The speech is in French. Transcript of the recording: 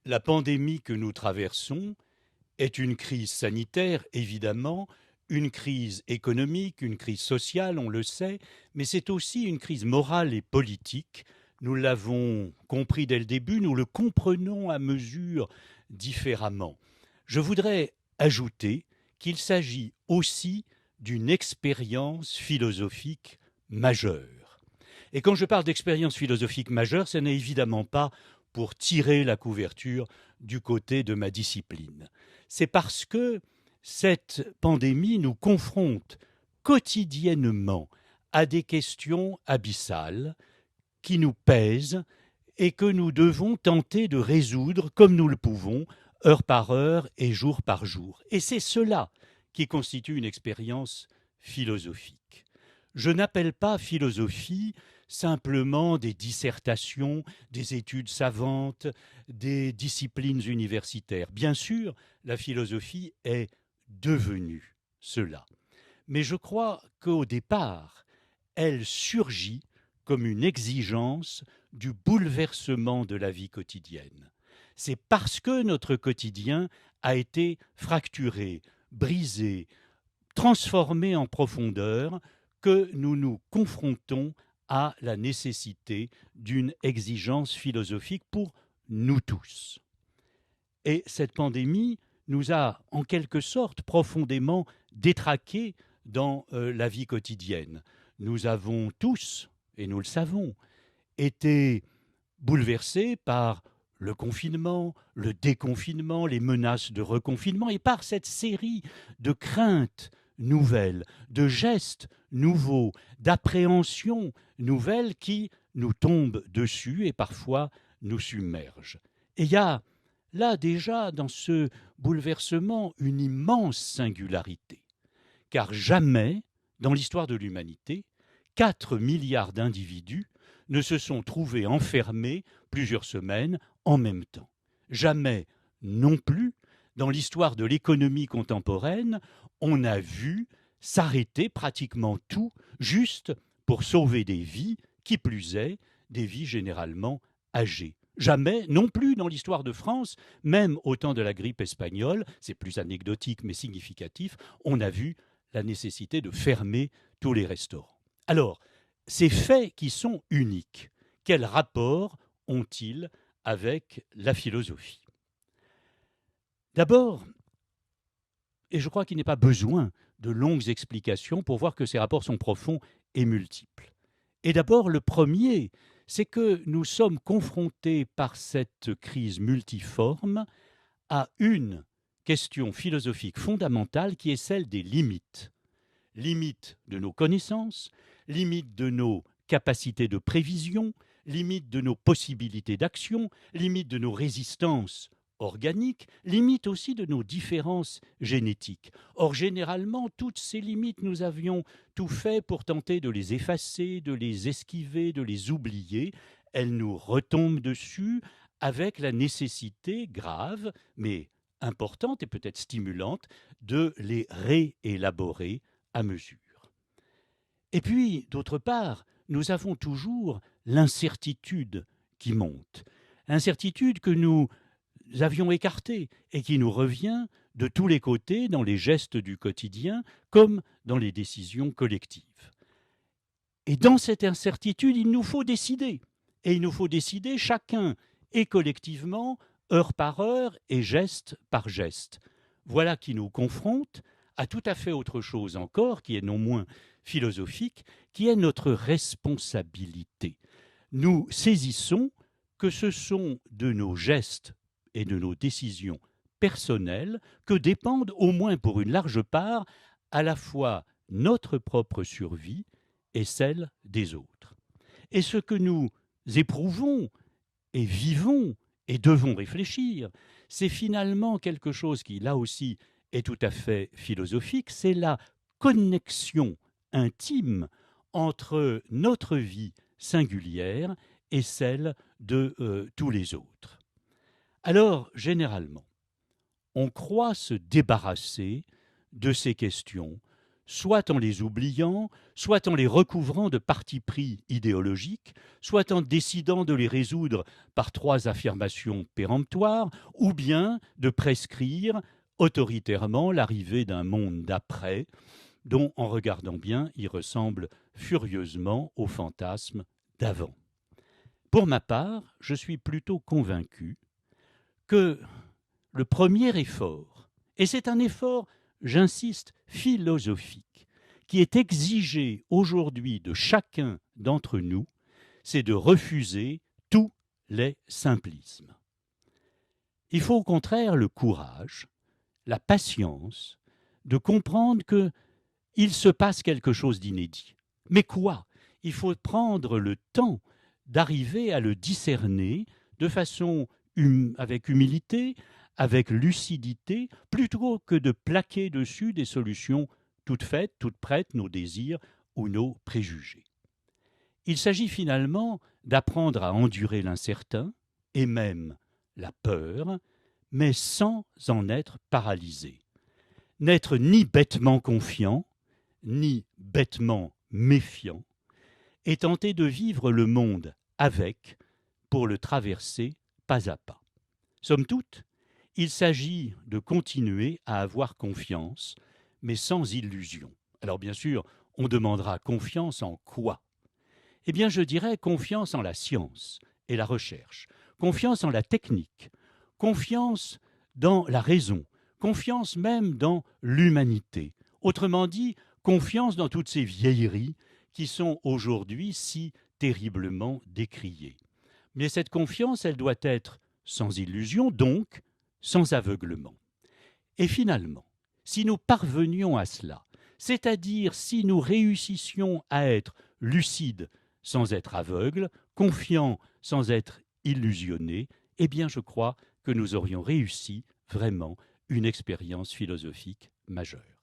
La pandémie que nous traversons est une crise sanitaire, évidemment, une crise économique, une crise sociale, on le sait, mais c'est aussi une crise morale et politique. Nous l'avons compris dès le début, nous le comprenons à mesure différemment. Je voudrais ajouter qu'il s'agit aussi d'une expérience philosophique majeure. Et quand je parle d'expérience philosophique majeure, ce n'est évidemment pas pour tirer la couverture du côté de ma discipline. C'est parce que cette pandémie nous confronte quotidiennement à des questions abyssales qui nous pèsent et que nous devons tenter de résoudre comme nous le pouvons, heure par heure et jour par jour. Et c'est cela qui constitue une expérience philosophique. Je n'appelle pas philosophie simplement des dissertations, des études savantes, des disciplines universitaires. Bien sûr, la philosophie est devenue cela. Mais je crois qu'au départ, elle surgit comme une exigence du bouleversement de la vie quotidienne. C'est parce que notre quotidien a été fracturé, brisé, transformé en profondeur que nous nous confrontons à la nécessité d'une exigence philosophique pour nous tous. Et cette pandémie nous a, en quelque sorte, profondément détraqués dans la vie quotidienne. Nous avons tous, et nous le savons, été bouleversés par le confinement, le déconfinement, les menaces de reconfinement, et par cette série de craintes nouvelles, de gestes nouveaux, d'appréhensions nouvelles qui nous tombent dessus et parfois nous submergent. Et il y a là déjà dans ce bouleversement une immense singularité, car jamais dans l'histoire de l'humanité, 4 milliards d'individus ne se sont trouvés enfermés plusieurs semaines en même temps. Jamais non plus dans l'histoire de l'économie contemporaine, on a vu s'arrêter pratiquement tout juste pour sauver des vies, qui plus est, des vies généralement âgées. Jamais, non plus dans l'histoire de France, même au temps de la grippe espagnole, c'est plus anecdotique mais significatif, on a vu la nécessité de fermer tous les restaurants. Alors, ces faits qui sont uniques, quel rapport ont-ils avec la philosophie? D'abord, et je crois qu'il n'est pas besoin de longues explications pour voir que ces rapports sont profonds et multiples. Et d'abord, le premier, c'est que nous sommes confrontés par cette crise multiforme à une question philosophique fondamentale qui est celle des limites. Limites de nos connaissances, limites de nos capacités de prévision, limites de nos possibilités d'action, limites de nos résistances organiques, limites aussi de nos différences génétiques. Or, généralement, toutes ces limites, nous avions tout fait pour tenter de les effacer, de les esquiver, de les oublier. Elles nous retombent dessus avec la nécessité grave, mais importante et peut-être stimulante, de les réélaborer à mesure. Et puis, d'autre part, nous avons toujours l'incertitude qui monte. Incertitude que nous avions écartée et qui nous revient de tous les côtés dans les gestes du quotidien comme dans les décisions collectives. Et dans cette incertitude, il nous faut décider. Et il nous faut décider chacun et collectivement, heure par heure et geste par geste. Voilà qui nous confronte à tout à fait autre chose encore, qui est non moins philosophique, qui est notre responsabilité. Nous saisissons que ce sont de nos gestes et de nos décisions personnelles que dépendent, au moins pour une large part, à la fois notre propre survie et celle des autres. Et ce que nous éprouvons et vivons et devons réfléchir, c'est finalement quelque chose qui, là aussi, est tout à fait philosophique, c'est la connexion intime entre notre vie singulière et celle de tous les autres. Alors, généralement, on croit se débarrasser de ces questions soit en les oubliant, soit en les recouvrant de partis pris idéologiques, soit en décidant de les résoudre par 3 affirmations péremptoires, ou bien de prescrire autoritairement l'arrivée d'un monde d'après, dont, en regardant bien, il ressemble furieusement au fantasme d'avant. Pour ma part, je suis plutôt convaincu que le premier effort, et c'est un effort, j'insiste, philosophique, qui est exigé aujourd'hui de chacun d'entre nous, c'est de refuser tous les simplismes. Il faut au contraire le courage, la patience, de comprendre qu'il se passe quelque chose d'inédit. Mais quoi? Il faut prendre le temps d'arriver à le discerner de façon avec humilité, avec lucidité, plutôt que de plaquer dessus des solutions toutes faites, toutes prêtes, nos désirs ou nos préjugés. Il s'agit finalement d'apprendre à endurer l'incertain et même la peur, mais sans en être paralysé. N'être ni bêtement confiant, ni bêtement méfiant, et tenter de vivre le monde avec, pour le traverser pas à pas. Somme toute, il s'agit de continuer à avoir confiance, mais sans illusion. Alors bien sûr, on demandera confiance en quoi? Eh bien, je dirais confiance en la science et la recherche, confiance en la technique, confiance dans la raison, confiance même dans l'humanité. Autrement dit, confiance dans toutes ces vieilleries qui sont aujourd'hui si terriblement décriées. Mais cette confiance, elle doit être sans illusion, donc sans aveuglement. Et finalement, si nous parvenions à cela, c'est-à-dire si nous réussissions à être lucides sans être aveugles, confiants sans être illusionnés, eh bien je crois que nous aurions réussi vraiment une expérience philosophique majeure.